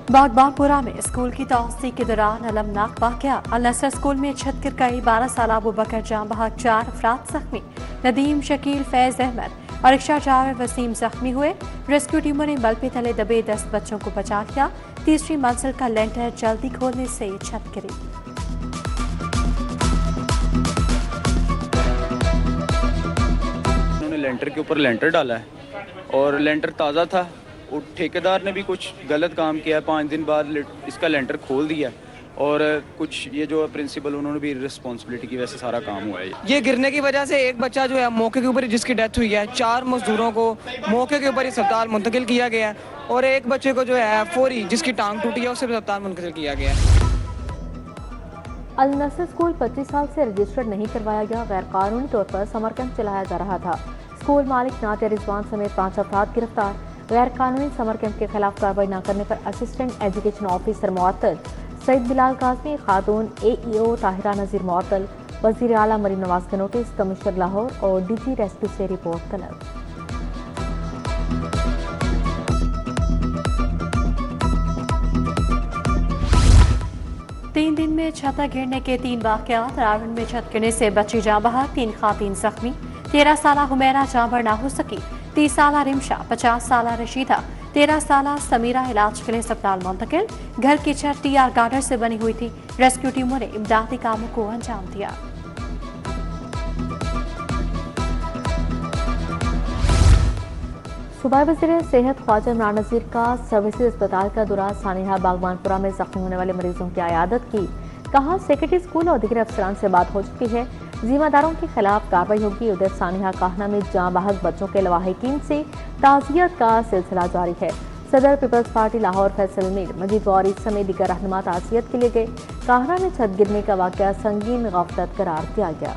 बागबानपुरा में स्कूल की तोसी के दौरान अलमनाक वाकया। अल नसर स्कूल में छत गिर गई। 12 साल अबू बकर जाम बहक, 4 अफराद जख्मी। नदीम, शकील, फैज अहमद और रिक्शा ड्राइवर वसीम जख्मी हुए। रेस्क्यू टीमों ने बल पे तले दबे 10 बच्चों को बचा लिया। तीसरी मंजिल का लेंटर जल्दी खोलने से छत गिरी। उन्होंने लेंटर के ऊपर लेंटर डाला है और लेंटर ताज़ा था और ठेकेदार ने भी कुछ गलत काम किया है। 5 दिन बाद इसका लेंटर खोल दिया और कुछ ये जो प्रिंसिपल उन्होंने भी रिस्पॉन्सिबिलिटी की वजह से सारा काम हुआ है। ये गिरने की वजह से एक बच्चा जो है मौके के ऊपर ही जिसकी डेथ हुई है, 4 मजदूरों को मौके के ऊपर ही अस्पताल मुंतकिल किया गया है और एक बच्चे को जो है फौरी जिसकी टांग टूटी है उसे भी अस्पताल मुंतकिल किया गया है। अल नसर स्कूल 25 साल से रजिस्टर्ड नहीं करवाया गया। गैर कानूनी तौर पर समर कैंप चलाया जा रहा था। स्कूल मालिक नादिया रिजवान समेत 5 अफराद गिरफ्तार। गैर कानूनी समर कैंप के खिलाफ कार्रवाई न करने पर असिस्टेंट एजुकेशन ऑफिसर मुअत्तल, सईद बिलाल काज़मी, खातून AEO ताहिरा नज़ीर मुअत्तल, वज़ीर आला मरीम नवाज का नोटिस, कमिश्नर लाहौर और DG रेस्क्यू से रिपोर्ट तलब। तीन दिन में छत गिरने के 3 वाकयात। रावण में छत गिरने से बच्ची जाँ बहक, 3 खातीन जख्मी। 13 साल हुमैरा जाँबर ना हो सकी। 30 साल रिमशा, 50 साल रशीदा, 13 साल समीरा इलाज के लिए अस्पताल मुंतकिल। घर की छत TR गार्डर से बनी हुई थी। रेस्क्यू टीमों ने इमदादी कामों को अंजाम दिया। सूबाई वज़ीर सेहत ख्वाजा इमरान नज़ीर का सर्विसेज अस्पताल का दौरा। सानिहा बागबानपुरा में जख्मी होने वाले मरीजों की आयादत की। कहा सेक्रेटरी स्कूल और दीगर अफसरान से बात हो चुकी है, जिम्मेदारों के खिलाफ कार्रवाई होगी। उधर सानिहा काहना में जाँ बहक बच्चों के लवाहिकीन से ताज़ियत का सिलसिला जारी है। सदर पीपल्स पार्टी लाहौर फैसल मीर मजीद वारिस समेत दीगर रहनुमा ताज़ियत के लिए गए। काहना में छत गिरने का वाक़या संगीन गफलत करार दिया गया।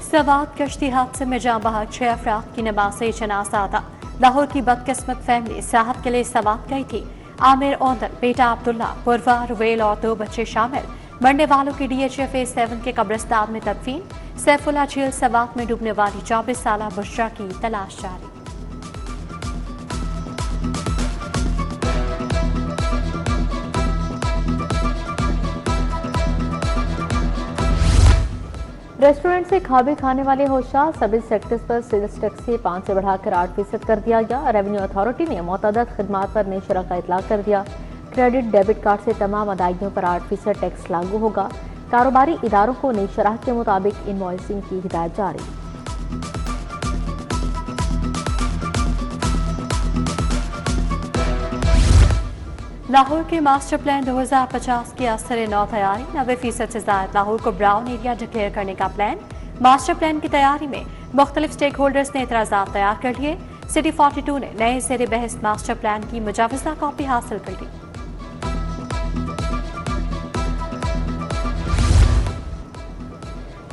सवात कश्ती हादसे में जाँ बहक, 6 अफराद की नमाज़ जनाज़ा अदा। लाहौर की बदकिस्मत फैमिली सेहत के लिए सवात गई थी। आमिर औंदल, बेटा अब्दुल्ला, पुरवा, रुवेल और 2 बच्चे शामिल। मरने वालों की DHF 7 के कब्रिस्तान में तदफीन। सैफुल्ला झील सवात में डूबने वाली 24 साल बुशरा की तलाश जारी। रेस्टोरेंट से खाबे खाने वाले होशियार सब सेक्टर्स पर सेल्स टैक्स से 5 से बढ़ाकर 8% कर दिया गया। रेवेन्यू अथॉरिटी ने मुतअद्दिद खिदमात पर नई शरह का इतलाक कर दिया। क्रेडिट डेबिट कार्ड से तमाम अदायगियों पर 8% टैक्स लागू होगा। कारोबारी इदारों को नई शरह के मुताबिक इनवॉइसिंग की हिदायत जारी। लाहौर के मास्टर प्लान 2050 की असर नौ तैयारी। 90% से ज्यादा लाहौर को ब्राउन एरिया डिक्लेयर करने का प्लान। मास्टर प्लान की तैयारी में मुख्तलिफ स्टेक होल्डर्स ने एतराज़ात तैयार कर लिए। सिटी 42 ने नए ज़ेर बहस मास्टर प्लान की मुजाविजा कॉपी हासिल कर ली।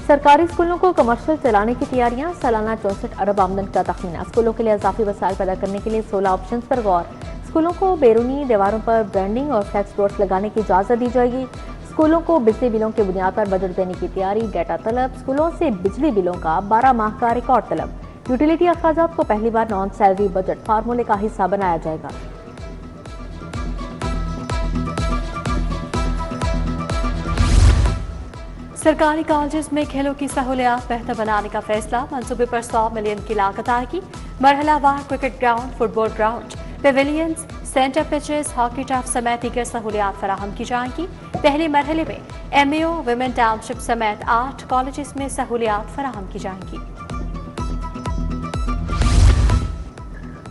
सरकारी स्कूलों को कमर्शियल चलाने की तैयारियां। सालाना 64 अरब आमदन का तखमीना। स्कूलों के लिए इजाफी वसाइल पैदा करने के लिए 16 ऑप्शन पर गौर। स्कूलों को बैरूनी दीवारों पर ब्रांडिंग और फ्लैक्स बोर्ड्स लगाने की इजाजत दी जाएगी। स्कूलों को बिजली बिलों की बुनियाद पर बजट देने की तैयारी। डेटा तलब। स्कूलों से बिजली बिलों का 12 माह का रिकॉर्ड तलब। यूटिलिटी अखराजात को पहली बार नॉन सैलरी बजट फार्मूले का हिस्सा बनाया जाएगा। सरकारी कॉलेज में खेलों की सहूलियात बेहतर बनाने का फैसला। मंसूबे पर 100 मिलियन की लागत आएगी। मरहलावार cricket ground, football ground, pavilions, centre pitches, hockey turf समेत दीगर सहूलियात फराहम की जाएंगी। पहले मरहले में MAO, विमेन टाउनशिप समेत 8 कॉलेज में सहूलियात फराहम की जाएंगी।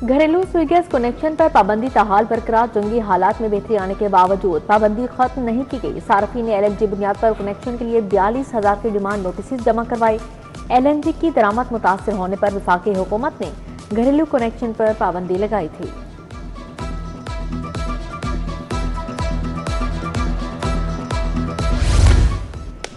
घरेलू सुई गैस कनेक्शन पर पाबंदी ताहाल बरकरार। जंगी हालात में बेहतरी आने के बावजूद पाबंदी खत्म नहीं की गई। सार्फिन ने LNG बुनियाद पर कनेक्शन के लिए 42,000 की डिमांड नोटिस जमा करवाए। LNG की दरामद मुतासर होने पर वफाकी हुकूमत ने घरेलू कनेक्शन पर पाबंदी लगाई थी।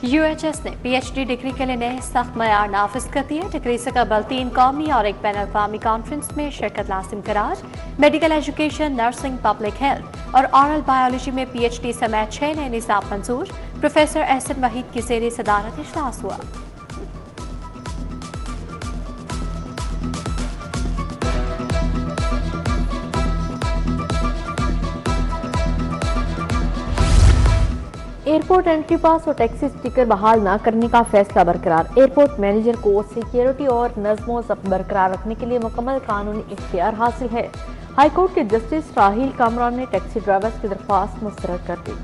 UHS ने PhD डिग्री के लिए नए सख्त मयार नाफिज कर दिए। डिग्री से कबल 3 कौमी और 1 बैन अवी कॉन्फ्रेंस में शिरकत लाजिम करार। Medical education, nursing, public health और ऑरल बायोलॉजी में PhD समेत 6 नए निज़ाम मंजूर। प्रोफेसर एहसन वहीद की ज़ेर सदारत इजलास हुआ। एयरपोर्ट एंट्री पास और टैक्सी स्टिकर बहाल न करने का फैसला बरकरार। एयरपोर्ट मैनेजर को सिक्योरिटी और नज़्मो ज़ब्त बरकरार रखने के लिए मुकम्मल कानूनी इख्तियार हासिल है। हाईकोर्ट के जस्टिस राहील कामरान ने टैक्सी ड्राइवर्स की दरख्वास्त मुस्तरद कर दी।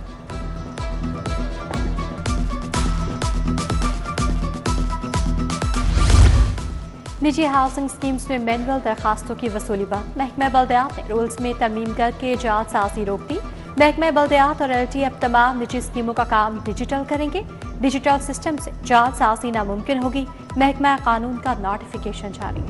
निजी हाउसिंग स्कीम्स में मैनुअल दरखास्तों की वसूली बंद। महकमा बल्दियात ने रूल्स में तरमीम करके जालसाजी रोक दी। महकमा बल्दियात और LT अब तमाम निजी स्कीमों का काम डिजिटल करेंगे। डिजिटल सिस्टम से जालसाजी नामुमकिन होगी। महकमा कानून का नोटिफिकेशन जारी।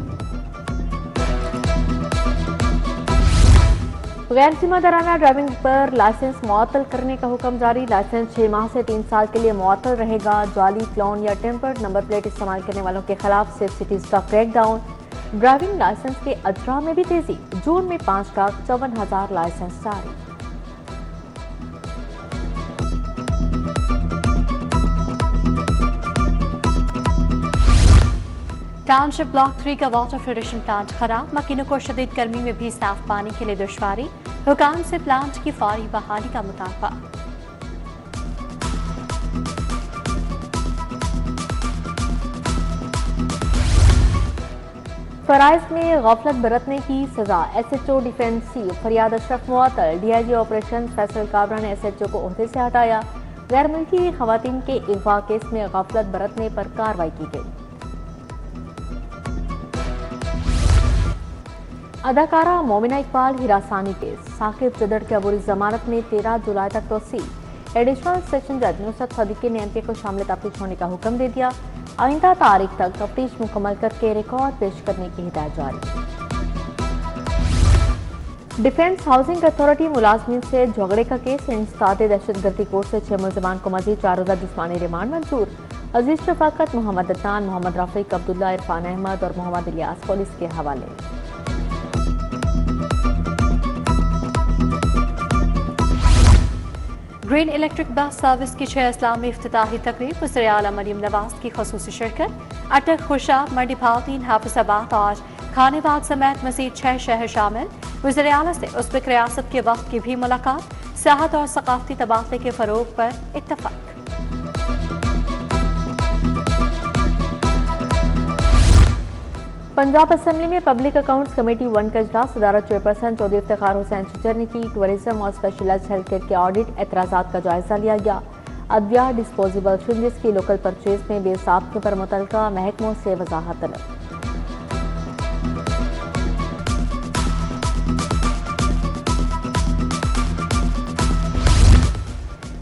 गैर जिम्मेदाराना ड्राइविंग पर लाइसेंस मुअत्तल करने का हुक्म जारी। लाइसेंस 6 माह से 3 साल के लिए मुअत्तल रहेगा। जाली, क्लोन या टेम्पर्ड नंबर प्लेट इस्तेमाल करने वालों के खिलाफ सेफ सिटीज का क्रैकडाउन। ड्राइविंग लाइसेंस के अजरा में भी तेजी। जून में 5,54,000 लाइसेंस जारी। टाउनशिप ब्लॉक 3 का वाटर फ्लोरेशन प्लांट खराब। मकीनों को शदीद गर्मी में भी साफ पानी के लिए दुश्वारी। हुकाम से प्लांट की फौरी बहाली का मुतालबा। फराइज में गफलत बरतने की सजा। SHO डिफेंसिव फरियाद अशरफ मुअत्तल। DIG ऑपरेशन फैसल काबरा ने SHO को ओहदे से हटाया। गैर मुल्की खवातीन के अगवा केस में गफलत बरतने पर कार्रवाई की गई। अदाकारा मोमिना इकबाल हिरासानी केस। साकिब जदड़ के अबूरी जमानत में 13 जुलाई तक तोसी। एडिशनल सेशन जज नुसरत सदीकी ने MK को शामिल तफ्तीश होने का हुक्म दे दिया। आइंदा तारीख तक तफ्तीश मुकम्मल करके रिकॉर्ड पेश करने की हिदायत जारी। डिफेंस हाउसिंग अथॉरिटी मुलाजमीन से झगड़े का केस। इंसदाद दहशतगर्दी कोर्ट से 6 मुलजमान को मजीद 4 रोजा जिस्मानी रिमांड मंजूर। अजीज शफाकत, मोहम्मद अदनान, मोहम्मद रफीक, अब्दुल्ला, इरफान अहमद और मोहम्मद इलियास पुलिस के हवाले। ग्रीन इलेक्ट्रिक बस सर्विस की 6 अजला में इफ्तिताही तकरीब। वज़ीर आला मरीम नवाज की ख़ुसूसी शिरकत। अटक, खुशाब, मंडी भावतीन, हाफिजाबाद और खानेबाग समेत मज़ीद 6 शहर शामिल। वज़ीर आला से उज़्बेक रियासत के वक्त की भी मुलाकात। सियाहत और सकाफती तबादले के फ़रोग पर इत्तफ़ाक़। पंजाब असेंबली में पब्लिक अकाउंट्स कमेटी 1 का इजलास। सदारत चेयरपर्सन चौधरी इफ्तिखार हुसैन चिचर ने की। टूरिज्म और स्पेशलाइज्ड हेल्थ केयर के ऑडिट एतराज़ात का जायजा लिया गया। अद्विया डिस्पोजेबल सिरिंजेस की लोकल परचेज में बेसाख्ती पर मुतल्लिका महकमों से वजाहत तलब।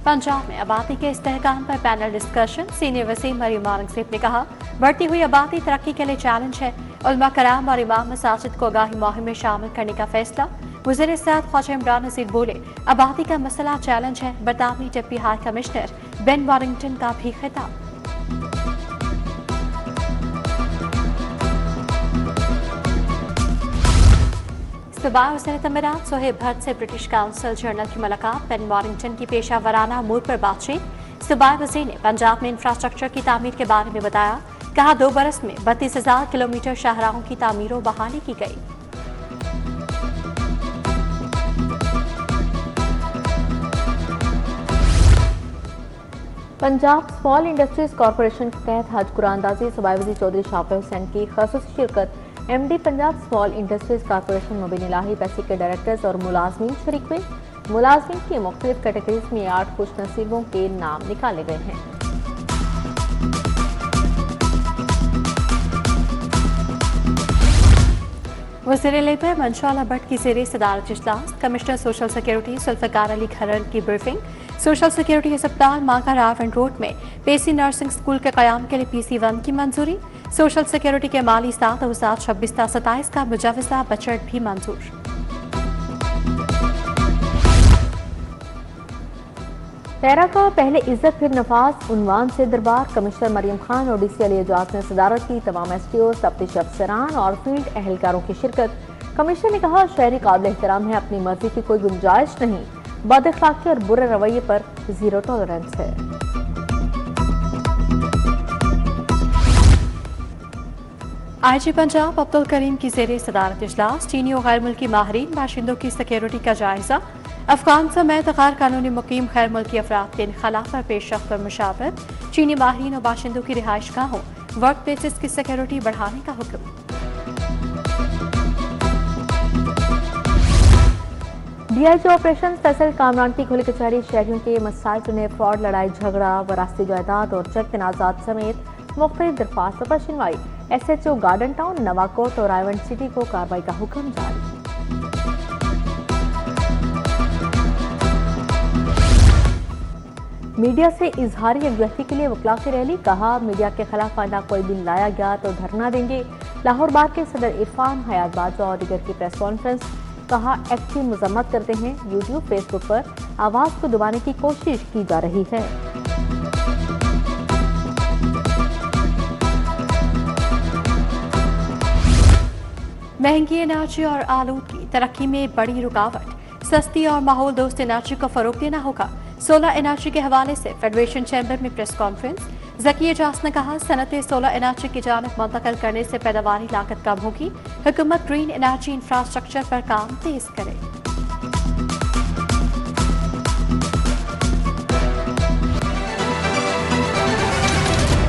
पंजाब में आबादी के इस्तेहकाम पर पैनल डिस्कशन। सीनियर वज़ीर मरियम औरंगज़ेब ने कहा, बढ़ती हुई आबादी तरक्की के लिए चैलेंज है। उलमा कराम और इमाम मसाजिद को आगाही मुहिम में शामिल करने का फैसला। वज़ीर सेहत ख्वाजा इमरान नज़ीर बोले, आबादी का मसला चैलेंज है। बरतानवी deputy high commissioner Ben Warrington का भी खिताब। सुबह वज़ीर तमीरात सोहेब भट्ट से ब्रिटिश काउंसिल जनरल की मुलाकात। बेन वारिंगटन की पेशा वराना मूड पर बातचीत। सुबह वज़ीर ने पंजाब में इंफ्रास्ट्रक्चर की तामीर के बारे में बताया। कहा, 2 बरस में 32,000 किलोमीटर शाहराहों की तामीर व बहाली की गई। पंजाब स्मॉल इंडस्ट्रीज कॉरपोरेशन के तहत हज कुरानदाजी सूबाई वज़ीर चौधरी शाफिर हुसैन की ख़ुसूसी शिरकत। MD Punjab small industries corporation Mubeen Elahi पैसे के डायरेक्टर्स और मुलाजमीन शरीक हुए। मुलाजमीन की मुख्तलिफ कैटेगरीज में 8 खुश नसीबों के नाम निकाले गए हैं। वज़ीर लेबर मंशा भट्ट की ज़ेरे सदारत इजलास। Commissioner social security Zulfiqar Ali Kharar की ब्रीफिंग। सोशल सिक्योरिटी अस्पताल मांगा रावण रोड में पेसी नर्सिंग स्कूल के क़याम के लिए PC1 की मंजूरी। सोशल सिक्योरिटी के माली साल 2026-27 का मुजवज़ा बजट भी मंजूर। तेरा का पहले इज्जत फिर नफाज उन्वान से दरबार। कमिश्नर मरियम खान और DC अली एजाज ने सदारत की। तमाम STO, तफ्तीश अफसरान और फील्ड अहलकारों की शिरकत। कमिश्नर ने कहा, शहरी काबिल एहतराम है, अपनी मर्जी की कोई गुंजाइश नहीं। बदअखलाकी और बुरे रवैये पर 0 टॉलरेंस है। IG पंजाब अब्दुल करीम की ज़ेरे सदारत इजलास। चीनी और गैर मुल्की माहिरीन बाशिंदों की सिक्योरिटी का जायजा। अफगान समेत गैर कानूनी मुकीम खैर मुल्की अफराद के इनखला पर पेश रफ्त पर मुशावरत, चीनी माहिरीन और बाशिंदों की रिहाइश गाहों वर्क प्लेसेस की सिक्योरिटी बढ़ाने का हुक्म। डीआईजी ऑपरेशन फैसल कामरान की खुली कचहरी शहरियों के मसाइल सुने, फ्रॉड, लड़ाई झगड़ा, वरासती जायदाद और चेक तनाज़ात समेत मुख्तलिफ दरख्वास्तों पर सुनवाई। SHO गार्डन टाउन, नवाकोट और रायवंड सिटी को कार्रवाई का हुक्म जारी। मीडिया से इजहारी यकजहती के लिए वकला की रैली, कहा मीडिया के खिलाफ आइंदा कोई बिल लाया गया तो धरना देंगे। लाहौर बार के सदर इरफान हयात बाजवा और दीगर की प्रेस कॉन्फ्रेंस, कहा एक्ट की मजम्मत करते हैं। यूट्यूब, फेसबुक पर आवाज को दबाने की कोशिश की जा रही है। महंगी एनर्जी और आलूदगी तरक्की में बड़ी रुकावट, सस्ती और माहौल दोस्त एनर्जी को फरोग देना होगा। सोलर एनर्जी के हवाले से फेडरेशन चैम्बर में प्रेस कॉन्फ्रेंस, ज़की एजाज ने कहा सनतें सोलर एनर्जी की जानब मुंतकिल करने से पैदावारी लागत कम होगी। हुकूमत ग्रीन एनर्जी इंफ्रास्ट्रक्चर पर काम तेज करे।